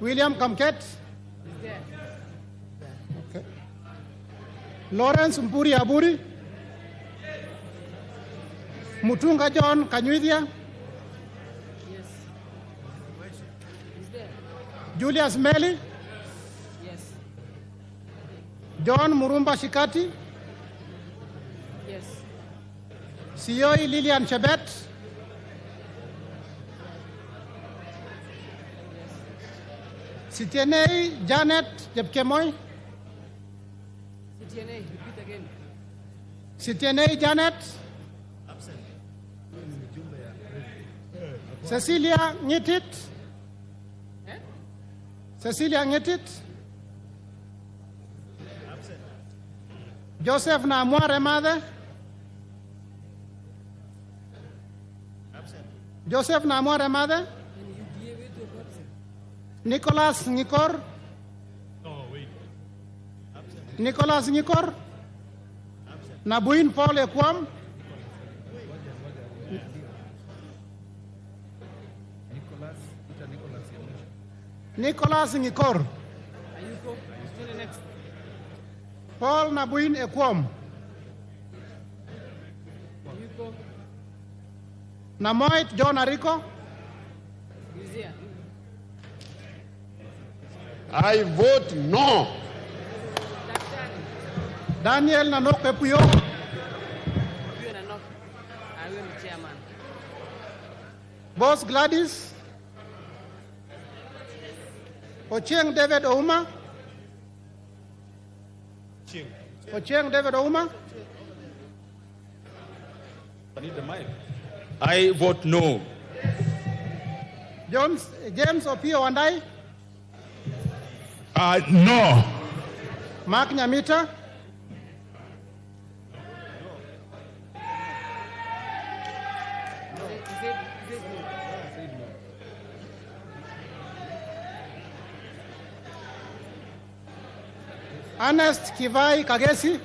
William Kamket. Okay. Lawrence Mpuri Aburi. Mutunga John Kanyuithia. Yes. Is there? Julius Meli. Yes. John Murumba Shikati. Yes. Sioi Lilian Chebet. Sitienei Janet Jepkemoy. CTNA, repeat again. Sitienei Janet. Absent. Cecilia Ngitit. Eh? Cecilia Ngitit. Absent. Joseph Namware Made. Absent. Joseph Namware Made. And you gave it to a person. Nicholas Nikor. No, wait. Absent. Nicholas Nikor. Absent. Nabuin Paul Ekwam. Nicholas Nikor. Ayuko, still the next. Paul Nabuin Ekwam. Ayuko, Namoit John Ariko. is there? I vote no. Daktari, Daniel Nanok Epuyo. you and Anok. I will be chairman. Boss Gladys. Ochieng David Ouma. Ching. Ochieng David Ouma. I need the mic. I vote no. James Opio Wandai. No. Mark Nyamita. Is it no? Ernest Kivai Kagesi.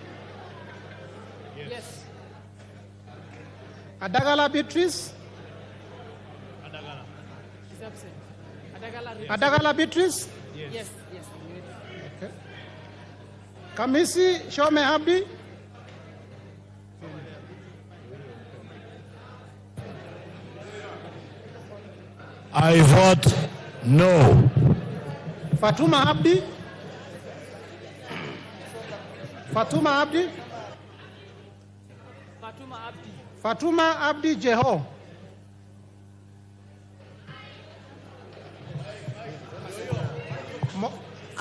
Yes. Adagala Beatrice. He's absent. Adagala, repeat. Adagala Beatrice. Yes, yes. Okay. Kamisi Shome Abdi. I vote no. Fatuma Abdi. Fatuma Abdi. Fatuma Abdi. Fatuma Abdi Jeho.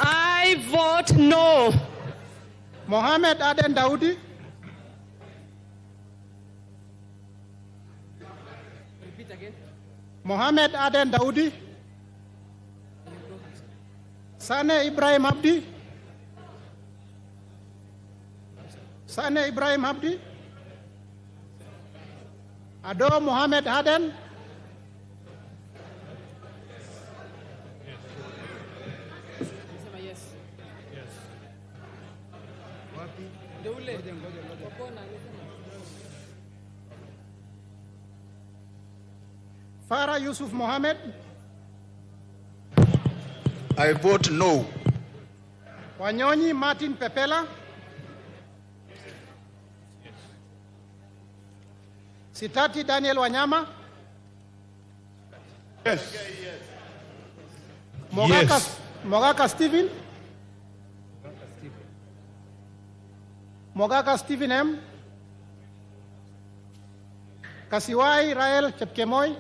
I vote no. Mohammed Aden Daudi. Repeat again. Mohammed Aden Daudi. Sane Ibrahim Abdi. Sane Ibrahim Abdi. Ado Mohammed Aden. Nisema yes. Yes. Deule. Kokona, nisema. Farah Yusuf Mohammed. I vote no. Wanyonyi Martin Pepela. Sitati Daniel Wanyama. Yes. Mogaka Stephen. Mogaka Stephen M. Kasiwai Rael Chepkemoy.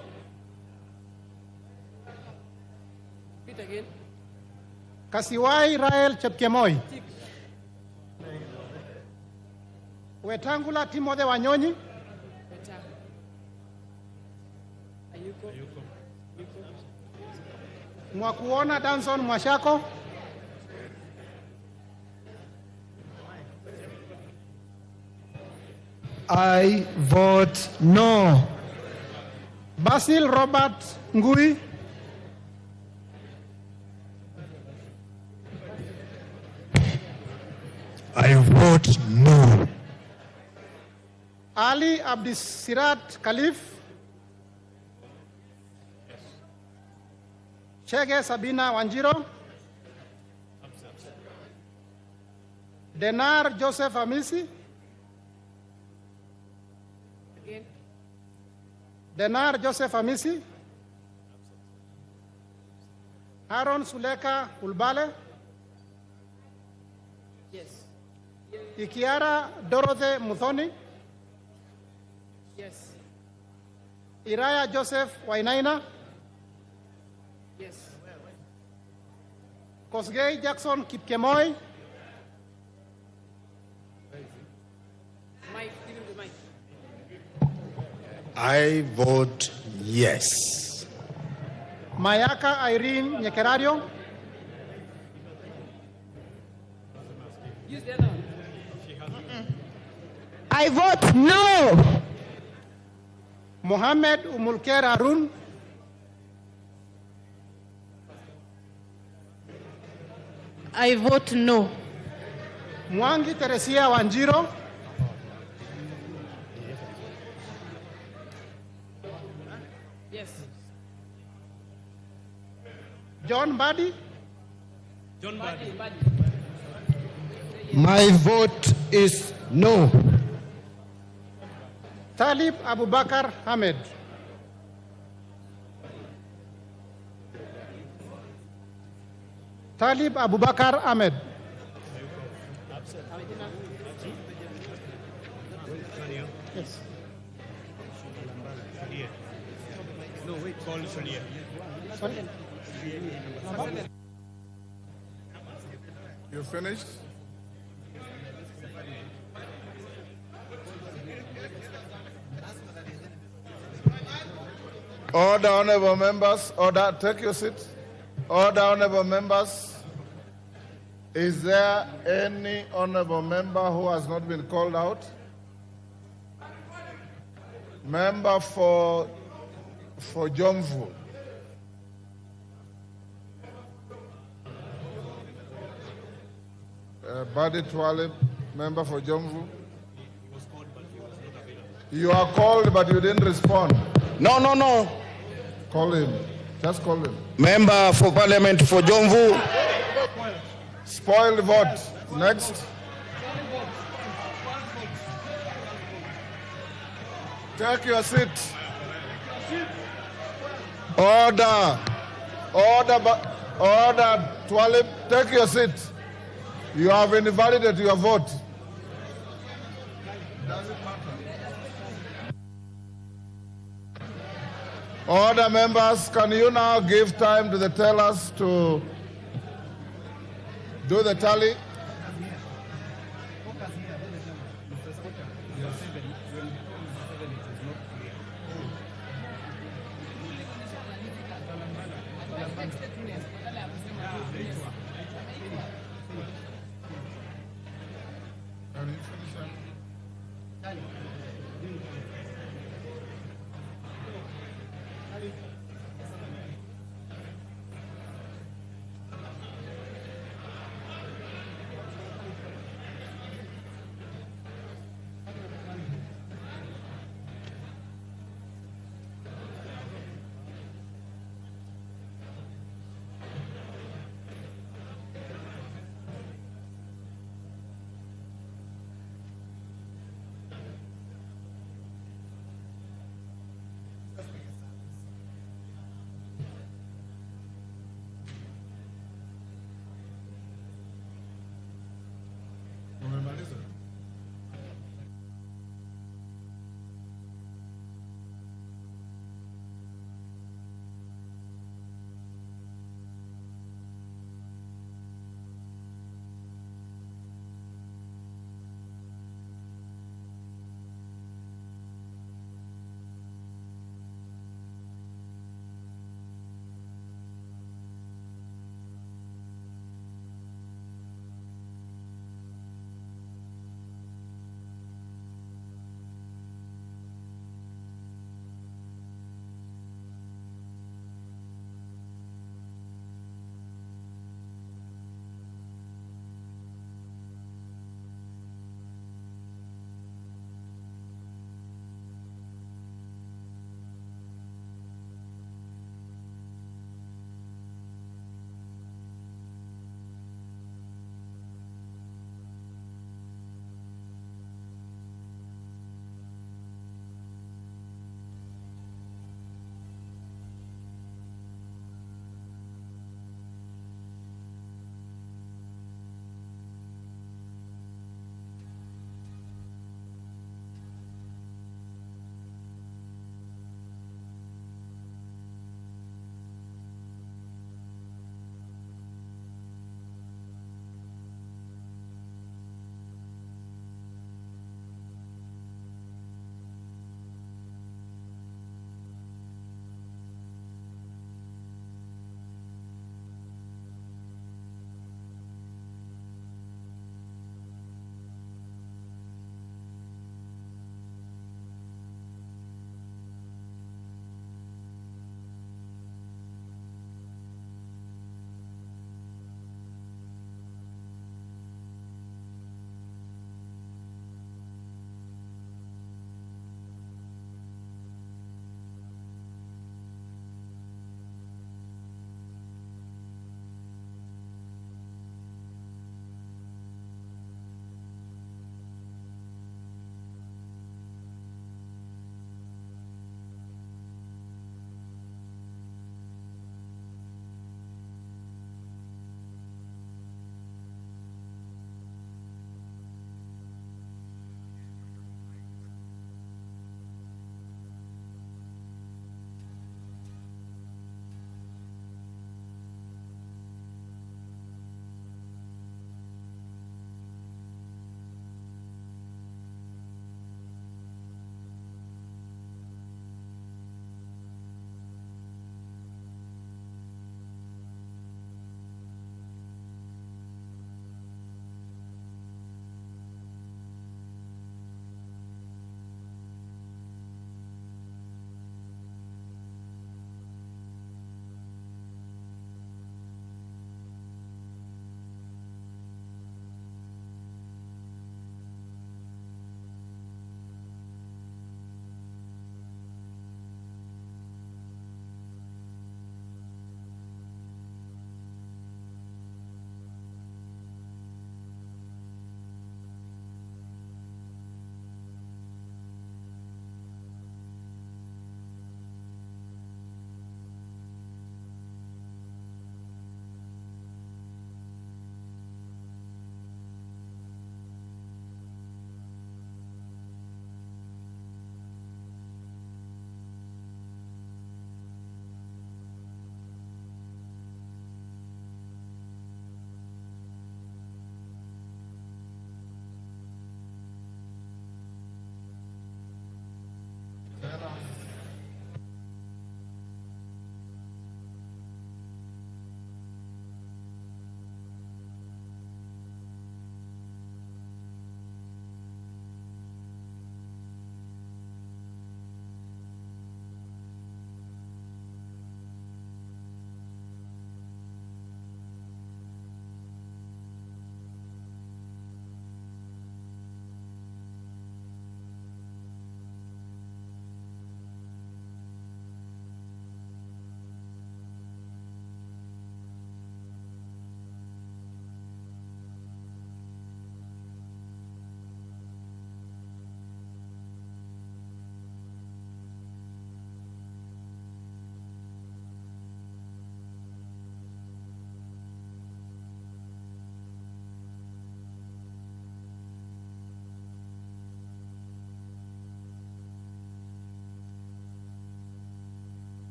Repeat again. Kasiwai Rael Chepkemoy. Wetangula Timothy Wanyonyi. Beta. Ayuko. Mwakuona Danson Mwashako. I vote no. Basil Robert Ngui. I vote no. Ali Abdisirat Khalif. Chege Sabina Wanjiro, Denar Joseph Amisi, Again. Denar Joseph Amisi, Aaron Suleka Ulbale, Yes. Ikiara Dorothy Muthoni, Yes. Iraya Joseph Wainaina, Yes. Kosgei Jackson Kipkemoi, Mike, give him the mic. I vote yes. Mayaka Irene Nyekerario, Use the other one. I vote no. Mohammed Umulker Arun, I vote no. Mwangi Teresia Wanjiro, Yes. John Badi, Buddy. My vote is no. Talib Abubakar Ahmed, Talib Abubakar Ahmed, You finished? Order, honorable members. Order, take your seat. Order, honorable members. Is there any honorable member who has not been called out? Member for Jomvu. Badi Twalib, member for Jomvu. You are called, but you didn't respond. No. Call him. Just call him. Member for Parliament for Jomvu. Spoiled vote. Next. Take your seat. Order. Order, Twalib. Take your seat. You have invalidated your vote. Order, members, can you now give time to the tellers to do the tally?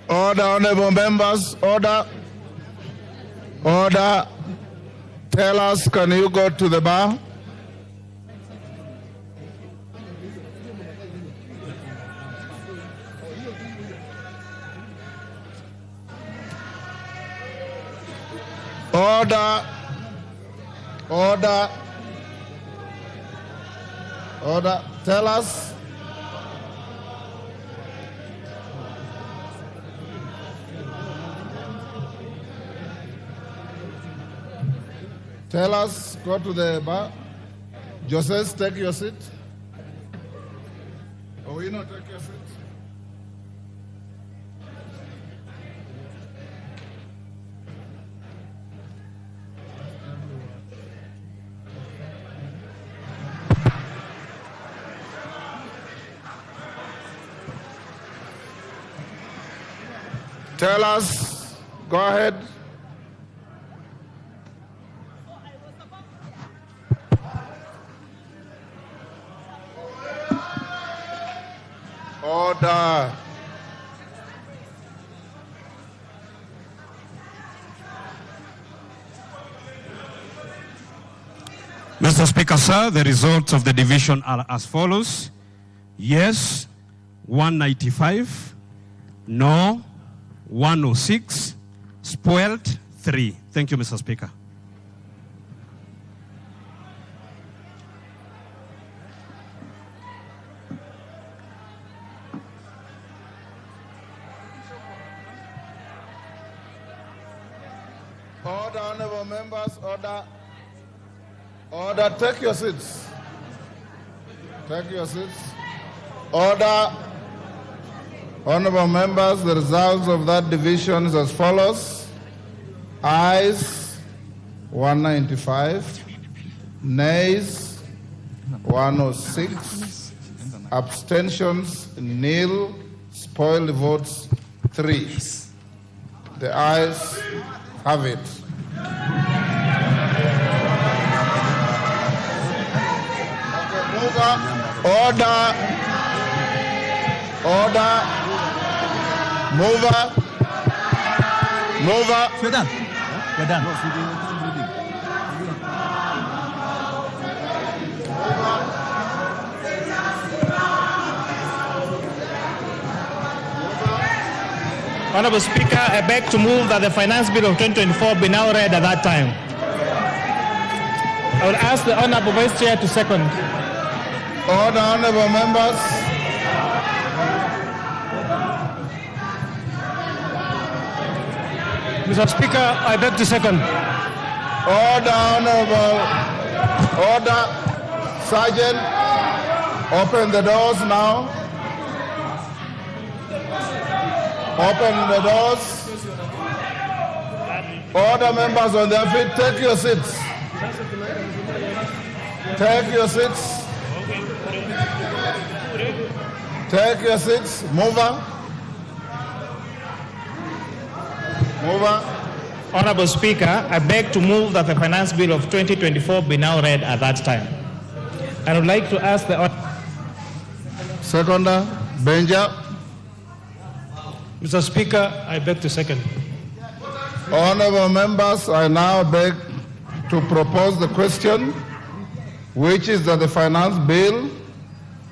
Order, honorable members, order. Order. Tell us, can you go to the bar? Order. Order. Order. Tell us. Tell us, go to the bar. Joseph, take your seat. Owino, take your seat. Tell us, go ahead. Order. Mr. Speaker, sir, the results of the division are as follows. Yes, 195. No, 106. Spoiled, 3. Thank you, Mr. Speaker. Order, honorable members, order. Order, take your seats. Take your seats. Order. Honorable members, the results of that division is as follows. Ayes, 195. Nays, 106. Abstentions, nil. Spoiled votes, 3. The ayes have it. Order. Order. Mover. Mover. We're done. We're done. Honorable Speaker, I beg to move that the Finance Bill of 2024 be now read at that time. I will ask the Honorable Vice Chair to second. Order, honorable members. Mr. Speaker, I beg to second. Order, honorable. Order. Sergeant, open the doors now. Open the doors. Order, members on their feet, take your seats. Take your seats. Take your seats. Mover. Mover. Honorable Speaker, I beg to move that the Finance Bill of 2024 be now read at that time. I would like to ask the Seconder, Benja. Mr. Speaker, I beg to second. Honorable members, I now beg to propose the question, which is that the Finance Bill,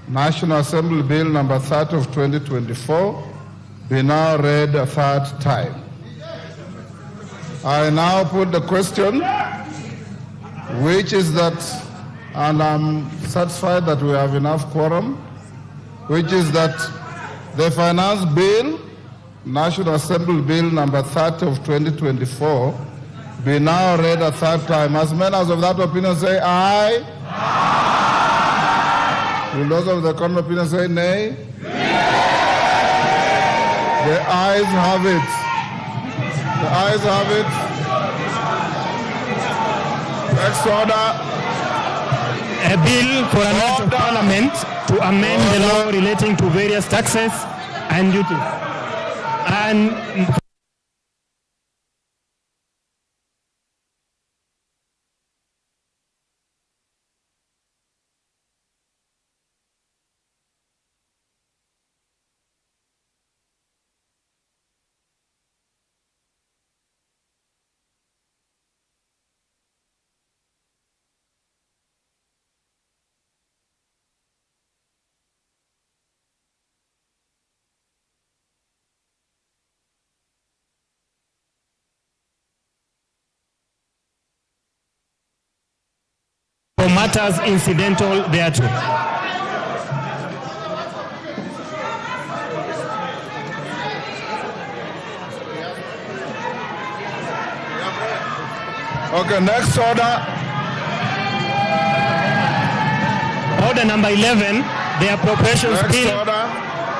National Assembly Bill number 30 of 2024, be now read a third time. I now put the question, which is that, and I'm satisfied that we have enough quorum, which is that the Finance Bill, National Assembly Bill number 30 of 2024, be now read a third time. As members of that opinion say aye. Aye. Will those of the contrary opinion say nay? Nay. The ayes have it. The ayes have it. Next order. A bill for an act of Parliament to amend the law relating to various taxes and duties. And matters incidental thereto. Okay, next order. Order number 11, the Appropriations Next Bill, order.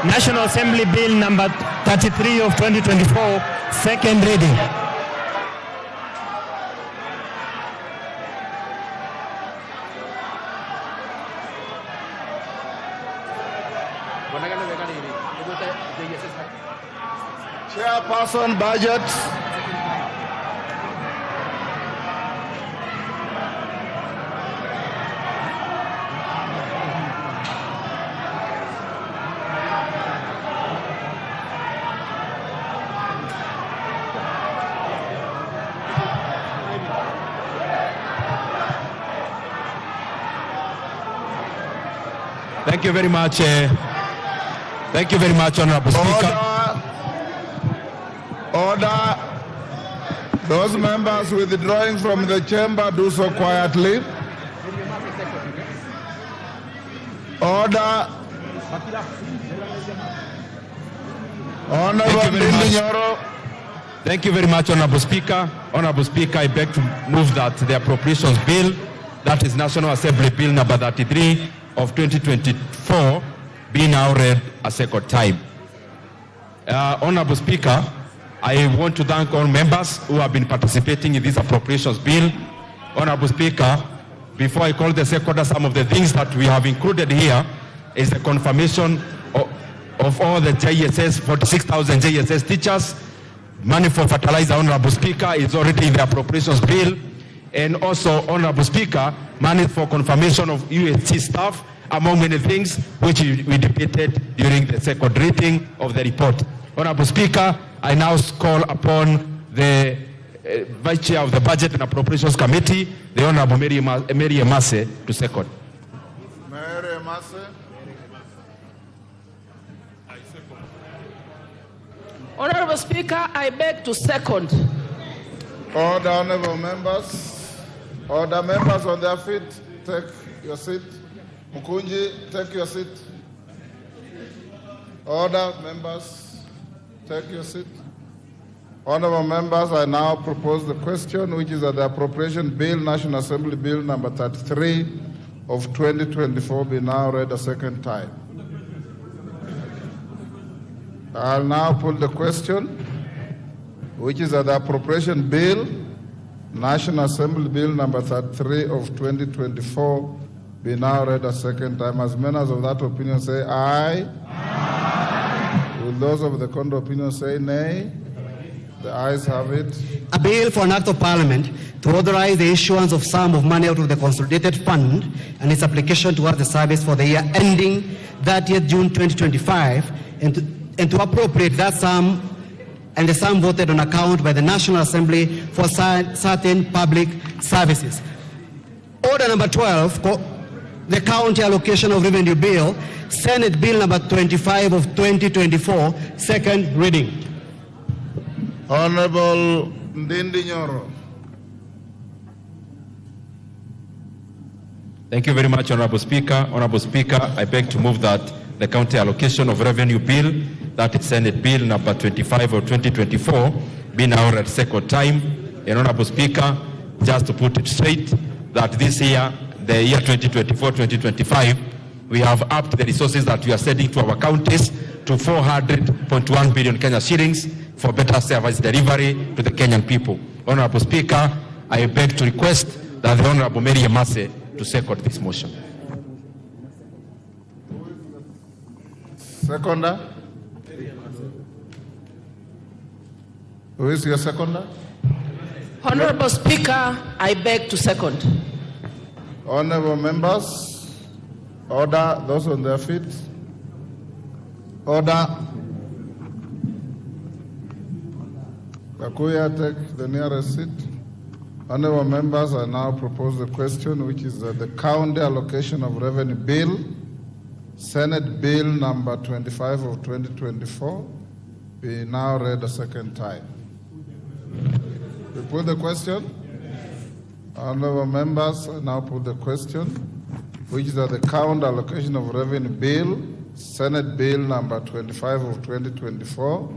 National Assembly Bill number 33 of 2024, second reading. Chairperson, budget. Thank you very much. Thank you very much, Honorable Speaker. Order. Those members withdrawing from the chamber, do so quietly. Order. Honorable Ndindi. Thank you very much, Honorable Speaker. Honorable Speaker, I beg to move that the Appropriations Bill, that is National Assembly Bill number 33 of 2024, be now read a second time. Honorable Speaker, I want to thank all members who have been participating in this Appropriations Bill. Honorable Speaker, before I call the seconder, some of the things that we have included here is the confirmation of all the JSS, 46,000 JSS teachers. Money for fertilizer, Honorable Speaker, is already in the Appropriations Bill. And also, Honorable Speaker, money for confirmation of UHC staff, among many things, which we debated during the second reading of the report. Honorable Speaker, I now call upon the Vice Chair of the Budget and Appropriations Committee, the Honorable Mary Emase, to second. Mary Emase. Honorable Speaker, I beg to second. Order, honorable members. Order, members on their feet. Take your seat. Mukunji, take your seat. Order, members. Take your seat. Honorable members, I now propose the question, which is that the Appropriation Bill, National Assembly Bill number 33 of 2024, be now read a second time. I'll now put the question, which is that the Appropriation Bill, National Assembly Bill number 33 of 2024, be now read a second time. As members of that opinion say aye. Aye. Will those of the contrary opinion say nay? The ayes have it. A bill for an act of parliament to authorize the issuance of sum of money out of the consolidated fund and its application towards the service for the year ending 30th June 2025 and to appropriate that sum and the sum voted on account by the National Assembly for certain public services. Order number 12, the county allocation of revenue bill, Senate Bill number 25 of 2024, second reading. Honorable Ndindi Nyoro. Thank you very much, Honorable Speaker. Honorable Speaker, I beg to move that the county allocation of revenue bill, that is Senate Bill number 25 of 2024, be now read second time. And Honorable Speaker, just to put it straight, that this year, the year 2024-2025, we have upped the resources that we are sending to our counties to 400.1 billion Kenya shillings for better service delivery to the Kenyan people. Honorable Speaker, I beg to request that the Honorable Mary Emase to second this motion. Seconder? Who is your seconder? Honorable Speaker, I beg to second. Honorable members, order, those on their feet. Order. Kakuya, take the nearest seat. Honorable members, I now propose the question, which is the county allocation of revenue bill, Senate Bill number 25 of 2024, be now read a second time. We put the question. Honorable members, I now put the question, which is that the count allocation of revenue bill, Senate Bill number 25 of 2024,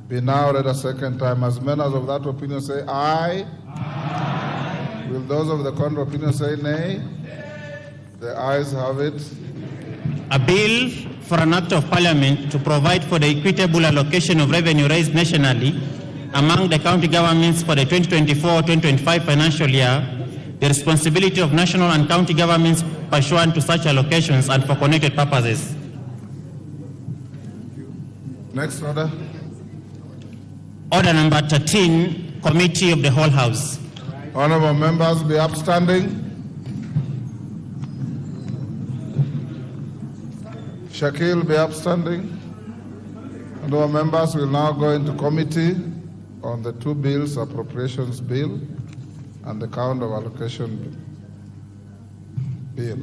be now read a second time. As members of that opinion say aye. Aye. Will those of the contrary opinion say nay? The ayes have it. A bill for an act of parliament to provide for the equitable allocation of revenue raised nationally among the county governments for the 2024-2025 financial year, the responsibility of national and county governments pursuant to such allocations and for connected purposes. Next order. Order number 13, Committee of the Whole House. Honorable members, be upstanding. Shakil, be upstanding. Honorable members will now go into committee on the two bills, Appropriations Bill and the count of allocation bill.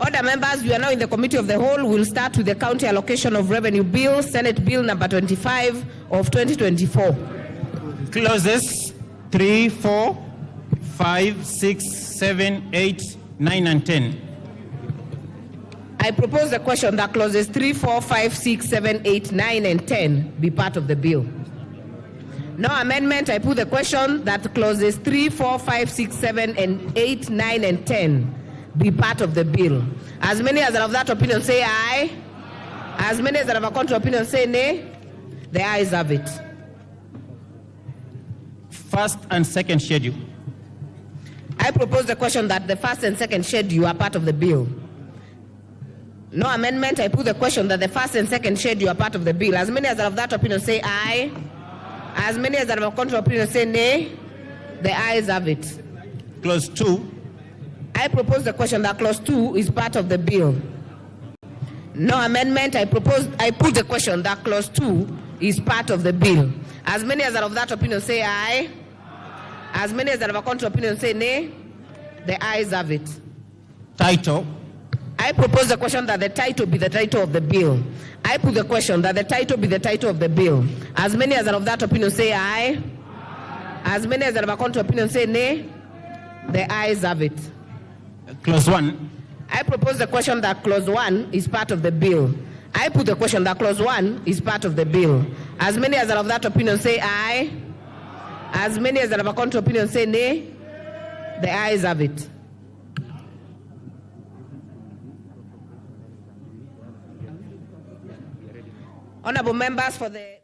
Order members, we are now in the Committee of the Whole. We'll start with the County Allocation of Revenue Bill, Senate Bill number 25 of 2024. Clauses 3, 4, 5, 6, 7, 8, 9, and 10. I propose the question that clauses 3, 4, 5, 6, 7, 8, 9, and 10 be part of the bill. No amendment. I put the question that clauses 3, 4, 5, 6, 7, and 8, 9, and 10 be part of the bill. As many as are of that opinion say aye. As many as are of a contrary opinion say nay. The ayes have it. First and second schedule. I propose the question that the first and second schedule are part of the bill. No amendment. I put the question that the first and second schedule are part of the bill. As many as are of that opinion say aye. As many as are of a contrary opinion say nay. The ayes have it. Clause 2. I propose the question that clause 2 is part of the bill. No amendment. I put the question that clause 2 is part of the bill. As many as are of that opinion say aye. As many as are of a contrary opinion say nay. The ayes have it. Title. I propose the question that the title be the title of the bill. I put the question that the title be the title of the bill. As many as are of that opinion say aye. As many as are of a contrary opinion say nay. The ayes have it. Clause 1. I propose the question that clause 1 is part of the bill. I put the question that clause 1 is part of the bill. As many as are of that opinion say aye. As many as are of a contrary opinion say nay. The ayes have it. Honorable members, for the